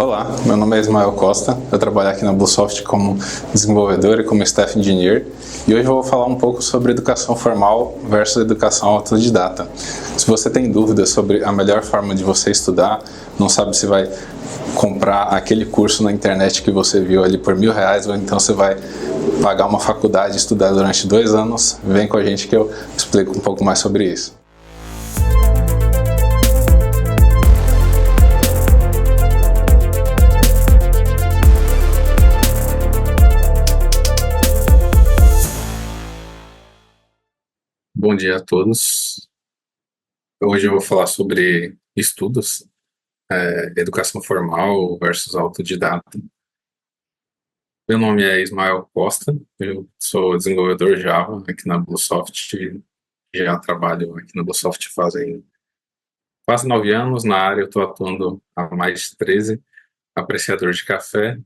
Olá, meu nome é Ismael Costa, eu trabalho aqui na Bluesoft como desenvolvedor e como Staff Engineer e hoje eu vou falar um pouco sobre educação formal versus educação autodidata. Se você tem dúvidas sobre a melhor forma de você estudar, não sabe se vai comprar aquele curso na internet que você viu ali por R$1.000 ou então você vai pagar uma faculdade e estudar durante 2 anos, vem com a gente que eu explico um pouco mais sobre isso. Bom dia a todos. Hoje eu vou falar sobre estudos, educação formal versus autodidata. Meu nome é Ismael Costa, eu sou desenvolvedor Java aqui na Bluesoft, já trabalho aqui na Bluesoft fazem quase 9 anos, na área eu estou atuando há mais de 13, apreciador de café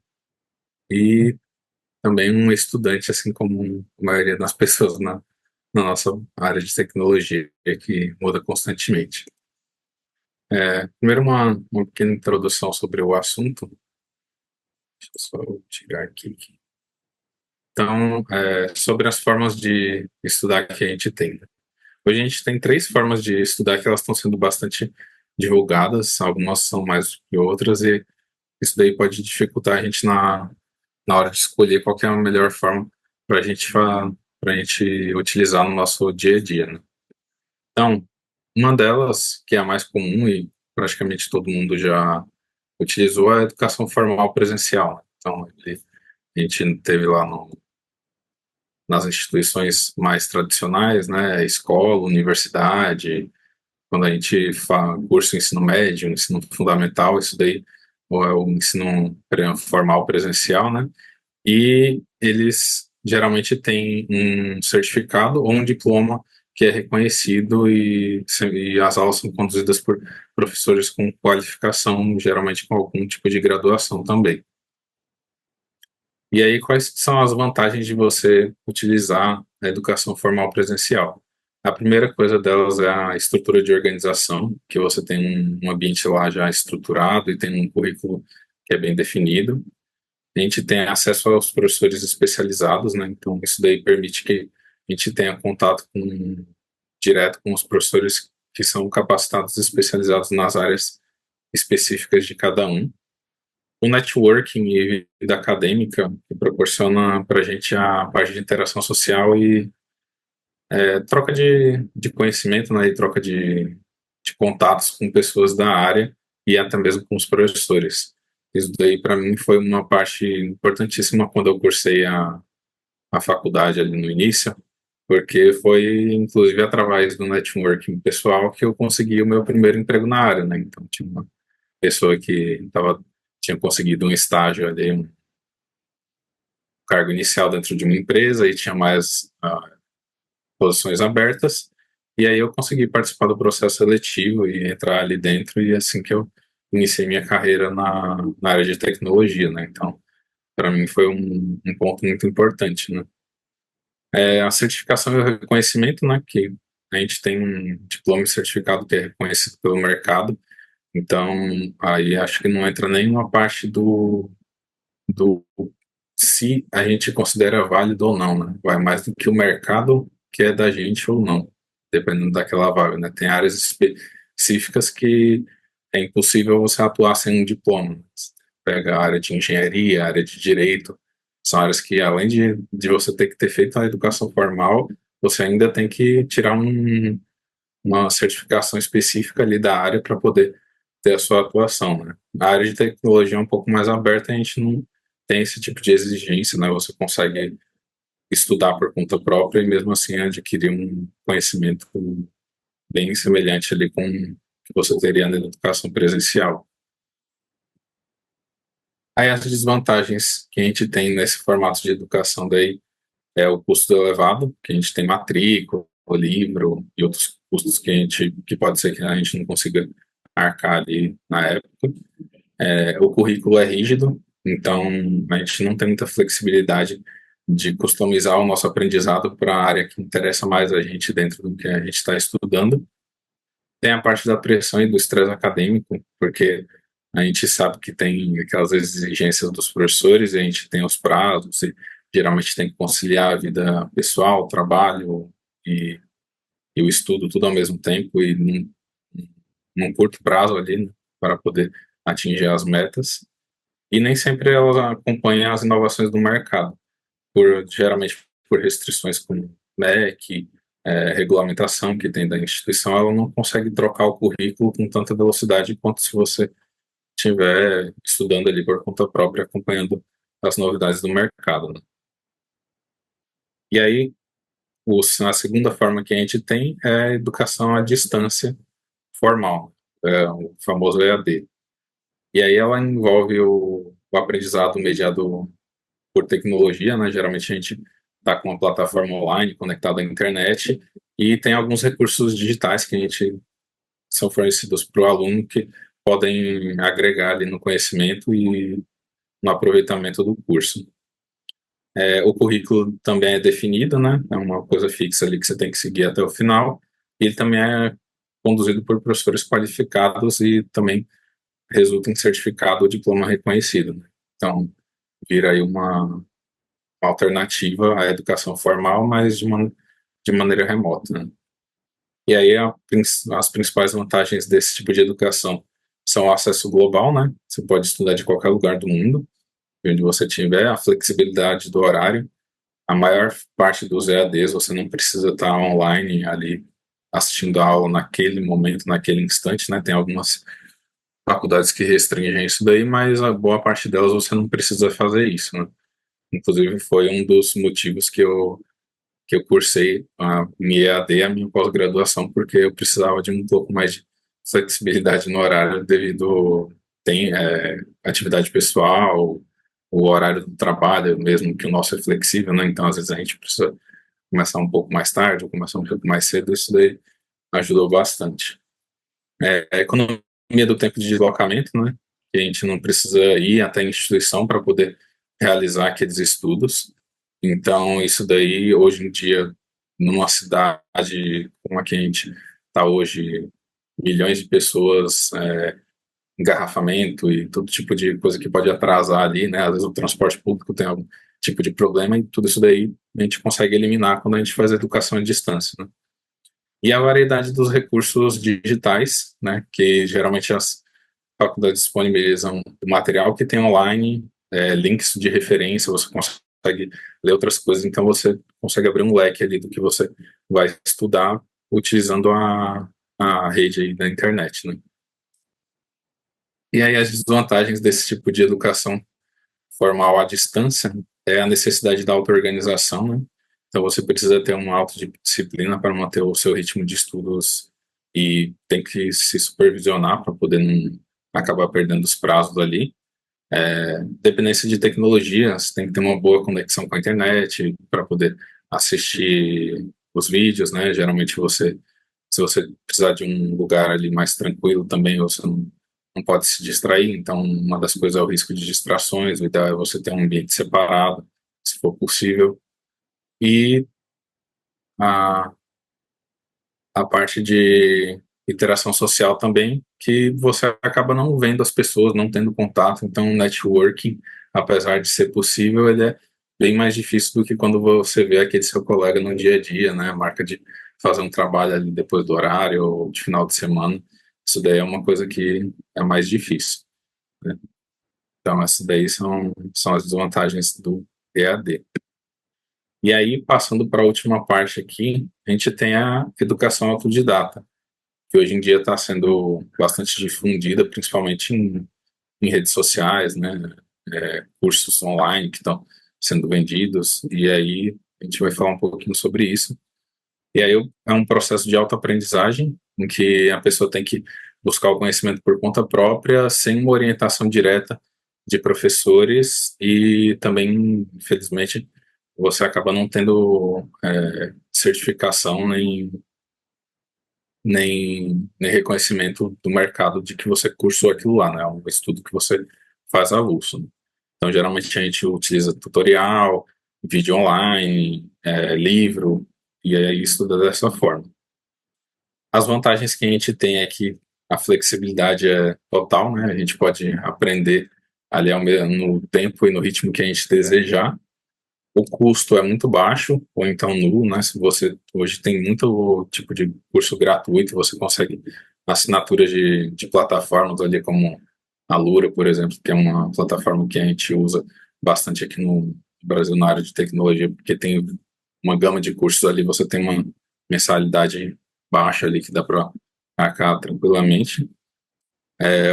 e também um estudante, assim como a maioria das pessoas na nossa área de tecnologia, que muda constantemente. Primeiro, uma pequena introdução sobre o assunto. Deixa eu só tirar aqui. Então, sobre as formas de estudar que a gente tem. Hoje a gente tem 3 formas de estudar que elas estão sendo bastante divulgadas, algumas são mais do que outras, e isso daí pode dificultar a gente na hora de escolher qual que é a melhor forma para a gente utilizar no nosso dia a dia, né? Então, uma delas, que é a mais comum e praticamente todo mundo já utilizou, é a educação formal presencial. Então, a gente teve lá nas instituições mais tradicionais, né, escola, universidade, quando a gente faz curso ensino médio, ensino fundamental, isso daí ou é o ensino formal presencial, né, e eles geralmente têm um certificado ou um diploma que é reconhecido e as aulas são conduzidas por professores com qualificação, geralmente com algum tipo de graduação também. E aí, quais são as vantagens de você utilizar a educação formal presencial? A primeira coisa delas é a estrutura de organização, que você tem um ambiente lá já estruturado e tem um currículo que é bem definido. A gente tem acesso aos professores especializados, né? Então, isso daí permite que a gente tenha contato direto com os professores que são capacitados e especializados nas áreas específicas de cada um. O networking e vida acadêmica que proporciona para a gente a parte de interação social e troca de conhecimento, né, e troca de contatos com pessoas da área e até mesmo com os professores. Isso daí, para mim, foi uma parte importantíssima quando eu cursei a faculdade ali no início, porque foi, inclusive, através do networking pessoal que eu consegui o meu primeiro emprego na área, né? Então, tinha uma pessoa que tinha conseguido um estágio ali, um cargo inicial dentro de uma empresa e tinha mais posições abertas, e aí eu consegui participar do processo seletivo e entrar ali dentro, e assim que eu iniciei minha carreira na área de tecnologia, né? Então, para mim foi um ponto muito importante, né? A certificação e o reconhecimento, né? Que a gente tem um diploma e certificado que é reconhecido pelo mercado, então aí acho que não entra nenhuma parte do se a gente considera válido ou não, né? Vai mais do que o mercado quer da gente ou não, dependendo daquela vaga, né? Tem áreas específicas que é impossível você atuar sem um diploma. Você pega a área de engenharia, a área de direito, são áreas que além de você ter que ter feito a educação formal, você ainda tem que tirar uma certificação específica ali da área para poder ter a sua atuação, né? A área de tecnologia é um pouco mais aberta, a gente não tem esse tipo de exigência, né? Você consegue estudar por conta própria e mesmo assim adquirir um conhecimento bem semelhante ali com o que você teria na educação presencial. Aí as desvantagens que a gente tem nesse formato de educação daí é o custo elevado, que a gente tem matrícula, livro e outros custos que pode ser que a gente não consiga arcar ali na época. O currículo é rígido, então a gente não tem muita flexibilidade de customizar o nosso aprendizado para a área que interessa mais a gente dentro do que a gente está estudando. Tem a parte da pressão e do estresse acadêmico, porque A gente sabe que tem aquelas exigências dos professores, e a gente tem os prazos, e geralmente tem que conciliar a vida pessoal, o trabalho e, e o estudo tudo ao mesmo tempo e num curto prazo ali, né, para poder atingir as metas. E nem sempre elas acompanham as inovações do mercado, geralmente por restrições como MEC, regulamentação que tem da instituição, ela não consegue trocar o currículo com tanta velocidade quanto se você estiver estudando ali por conta própria, acompanhando as novidades do mercado, né? E aí, a segunda forma que a gente tem é a educação à distância formal, o famoso EAD. E aí ela envolve o aprendizado mediado por tecnologia, né? Geralmente a gente está com uma plataforma online conectada à internet e tem alguns recursos digitais que a gente são fornecidos para o aluno que podem agregar ali no conhecimento e no aproveitamento do curso. O currículo também é definido, né? É uma coisa fixa ali que você tem que seguir até o final. E ele também é conduzido por professores qualificados e também resulta em certificado ou diploma reconhecido, né? Então, vira aí uma alternativa à educação formal, mas de maneira remota, né? E aí as principais vantagens desse tipo de educação são o acesso global, né? Você pode estudar de qualquer lugar do mundo, onde você tiver, a flexibilidade do horário. A maior parte dos EADs você não precisa estar online ali assistindo a aula naquele momento, naquele instante, né? Tem algumas faculdades que restringem isso daí, mas a boa parte delas você não precisa fazer isso, né? Inclusive foi um dos motivos que eu cursei a minha EAD, a minha pós-graduação, porque eu precisava de um pouco mais de flexibilidade no horário devido tem atividade pessoal, o horário do trabalho, mesmo que o nosso é flexível, né? Então, às vezes a gente precisa começar um pouco mais tarde ou começar um pouco mais cedo, isso daí ajudou bastante. A economia do tempo de deslocamento, né? Que a gente não precisa ir até a instituição para poder realizar aqueles estudos. Então, isso daí, hoje em dia, numa cidade como a que a gente está hoje, milhões de pessoas, engarrafamento e todo tipo de coisa que pode atrasar ali, né? Às vezes o transporte público tem algum tipo de problema e tudo isso daí a gente consegue eliminar quando a gente faz a educação à distância, né? E a variedade dos recursos digitais, né? Que geralmente as faculdades disponibilizam material que tem online, links de referência, você consegue ler outras coisas, então você consegue abrir um leque ali do que você vai estudar utilizando a rede aí da internet, né? E aí as desvantagens desse tipo de educação formal à distância é a necessidade da auto-organização, né? Então você precisa ter uma autodisciplina para manter o seu ritmo de estudos e tem que se supervisionar para poder não acabar perdendo os prazos ali. Dependência de tecnologia, você tem que ter uma boa conexão com a internet para poder assistir os vídeos, né? Geralmente se você precisar de um lugar ali mais tranquilo também, você não pode se distrair, então uma das coisas é o risco de distrações, o ideal é você ter um ambiente separado, se for possível, e a, a parte de interação social também, que você acaba não vendo as pessoas, não tendo contato, então o networking, apesar de ser possível, ele é bem mais difícil do que quando você vê aquele seu colega no dia a dia, né, a marca de fazer um trabalho ali depois do horário ou de final de semana, isso daí é uma coisa que é mais difícil, né? Então essas daí são as desvantagens do EAD. E aí, passando para a última parte aqui, a gente tem a educação autodidata, que hoje em dia está sendo bastante difundida, principalmente em redes sociais, né? Cursos online que estão sendo vendidos, e aí a gente vai falar um pouquinho sobre isso. E aí é um processo de autoaprendizagem, em que a pessoa tem que buscar o conhecimento por conta própria, sem uma orientação direta de professores, e também, infelizmente, você acaba não tendo certificação nem reconhecimento do mercado de que você cursou aquilo lá, né? É um estudo que você faz avulso, né? Então, geralmente a gente utiliza tutorial, vídeo online, livro, e aí estuda dessa forma. As vantagens que a gente tem é que a flexibilidade é total, né? A gente pode aprender ali no tempo e no ritmo que a gente desejar. O custo é muito baixo, ou então nulo, né? Se você hoje tem muito tipo de curso gratuito, você consegue assinaturas de plataformas ali como a Lura, por exemplo, que é uma plataforma que a gente usa bastante aqui no Brasil na área de tecnologia, porque tem uma gama de cursos ali, você tem uma mensalidade baixa ali que dá para arcar tranquilamente.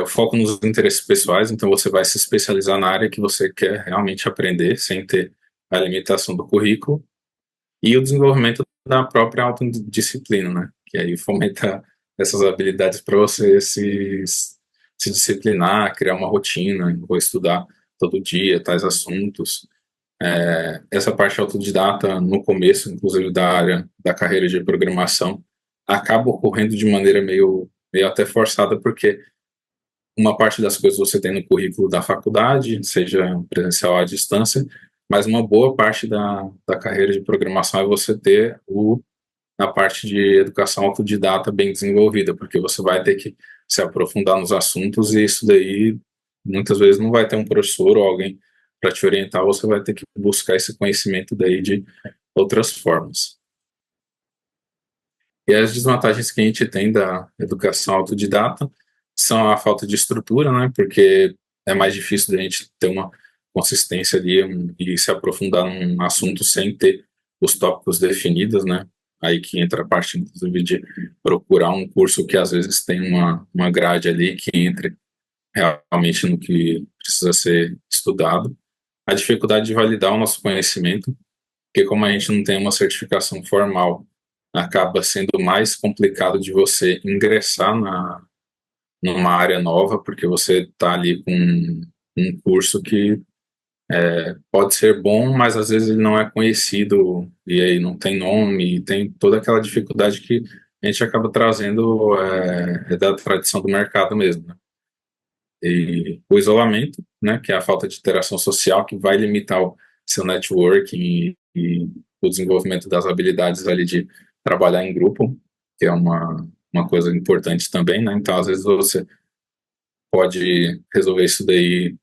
O foco nos interesses pessoais, então você vai se especializar na área que você quer realmente aprender, sem ter a limitação do currículo, e o desenvolvimento da própria autodisciplina, né? Que aí fomenta essas habilidades para você se disciplinar, criar uma rotina, vou estudar todo dia tais assuntos. Essa parte autodidata, no começo, inclusive da área da carreira de programação, acaba ocorrendo de maneira meio até forçada, porque uma parte das coisas você tem no currículo da faculdade, seja presencial ou à distância, mas uma boa parte da carreira de programação é você ter a parte de educação autodidata bem desenvolvida, porque você vai ter que se aprofundar nos assuntos e isso daí muitas vezes não vai ter um professor ou alguém para te orientar, você vai ter que buscar esse conhecimento daí de outras formas. E as desvantagens que a gente tem da educação autodidata são a falta de estrutura, né? Porque é mais difícil da gente ter uma consistência ali e se aprofundar num assunto sem ter os tópicos definidos, né? Aí que entra a parte, inclusive, de procurar um curso que às vezes tem uma grade ali que entre realmente no que precisa ser estudado. A dificuldade de validar o nosso conhecimento, porque como a gente não tem uma certificação formal, acaba sendo mais complicado de você ingressar numa área nova, porque você está ali com um curso que pode ser bom, mas às vezes ele não é conhecido, e aí não tem nome, e tem toda aquela dificuldade que a gente acaba trazendo da tradição do mercado mesmo, né? E o isolamento, né, que é a falta de interação social, que vai limitar o seu networking e o desenvolvimento das habilidades ali de trabalhar em grupo, que é uma coisa importante também, né? Então, às vezes você pode resolver isso daí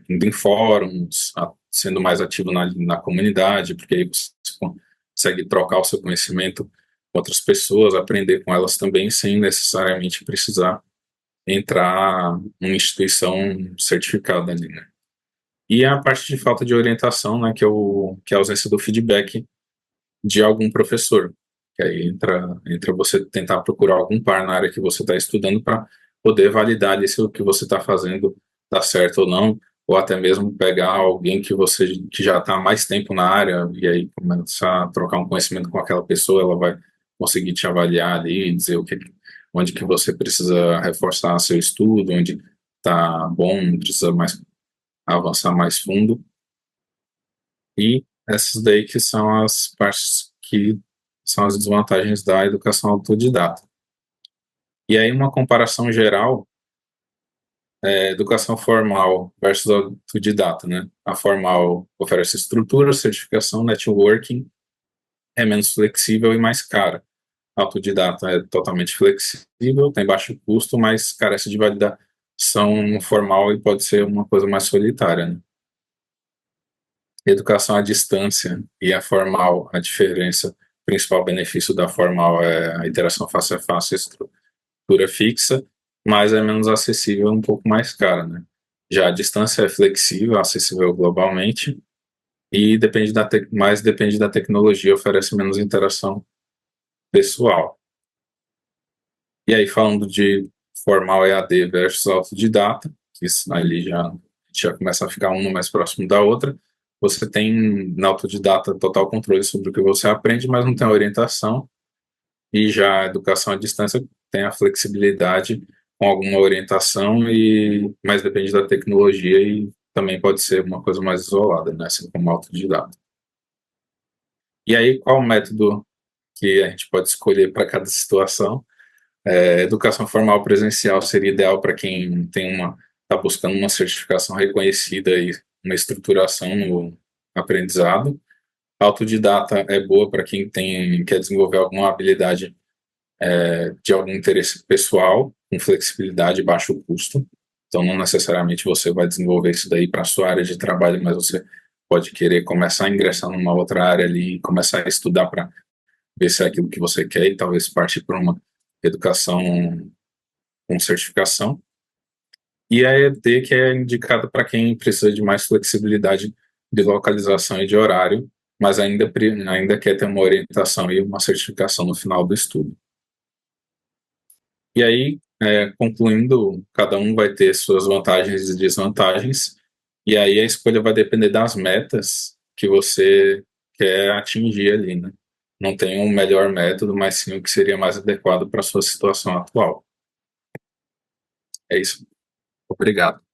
indo em fóruns, sendo mais ativo na comunidade, porque aí você consegue trocar o seu conhecimento com outras pessoas, aprender com elas também, sem necessariamente precisar entrar numa instituição certificada ali, né? E a parte de falta de orientação, né, que é a ausência do feedback de algum professor, que aí entra você tentar procurar algum par na área que você está estudando para poder validar ali se o que você está fazendo está certo ou não, ou até mesmo pegar alguém que já está há mais tempo na área e aí começar a trocar um conhecimento com aquela pessoa, ela vai conseguir te avaliar ali e dizer onde que você precisa reforçar seu estudo, onde está bom, precisa mais avançar mais fundo. E essas daí que são as partes que são as desvantagens da educação autodidata. E aí uma comparação geral educação formal versus autodidata, né? A formal oferece estrutura, certificação, networking, é menos flexível e mais cara. A autodidata é totalmente flexível, tem baixo custo, mas carece de validação formal e pode ser uma coisa mais solitária, né? Educação à distância e a formal, a diferença, o principal benefício da formal é a interação face a face, estrutura fixa, mas é menos acessível, um pouco mais cara, né? Já a distância é flexível, acessível globalmente e mais depende da tecnologia, oferece menos interação pessoal. E aí, falando de formal EAD versus autodidata, que isso ali já começa a ficar uma mais próximo da outra, você tem na autodidata total controle sobre o que você aprende, mas não tem orientação, e já a educação à distância tem a flexibilidade com alguma orientação, mas depende da tecnologia e também pode ser uma coisa mais isolada, né, assim como autodidata. E aí, qual o método que a gente pode escolher para cada situação? Educação formal presencial seria ideal para quem está buscando uma certificação reconhecida e uma estruturação no aprendizado. Autodidata é boa para quer desenvolver alguma habilidade de algum interesse pessoal, com flexibilidade e baixo custo. Então, não necessariamente você vai desenvolver isso daí para a sua área de trabalho, mas você pode querer começar a ingressar numa outra área ali e começar a estudar para ver se é aquilo que você quer e talvez partir para uma educação com certificação. E a EAD, que é indicada para quem precisa de mais flexibilidade de localização e de horário, mas ainda quer ter uma orientação e uma certificação no final do estudo. E aí, concluindo, cada um vai ter suas vantagens e desvantagens, e aí a escolha vai depender das metas que você quer atingir ali, né? Não tem um melhor método, mas sim o que seria mais adequado para a sua situação atual. É isso. Obrigado.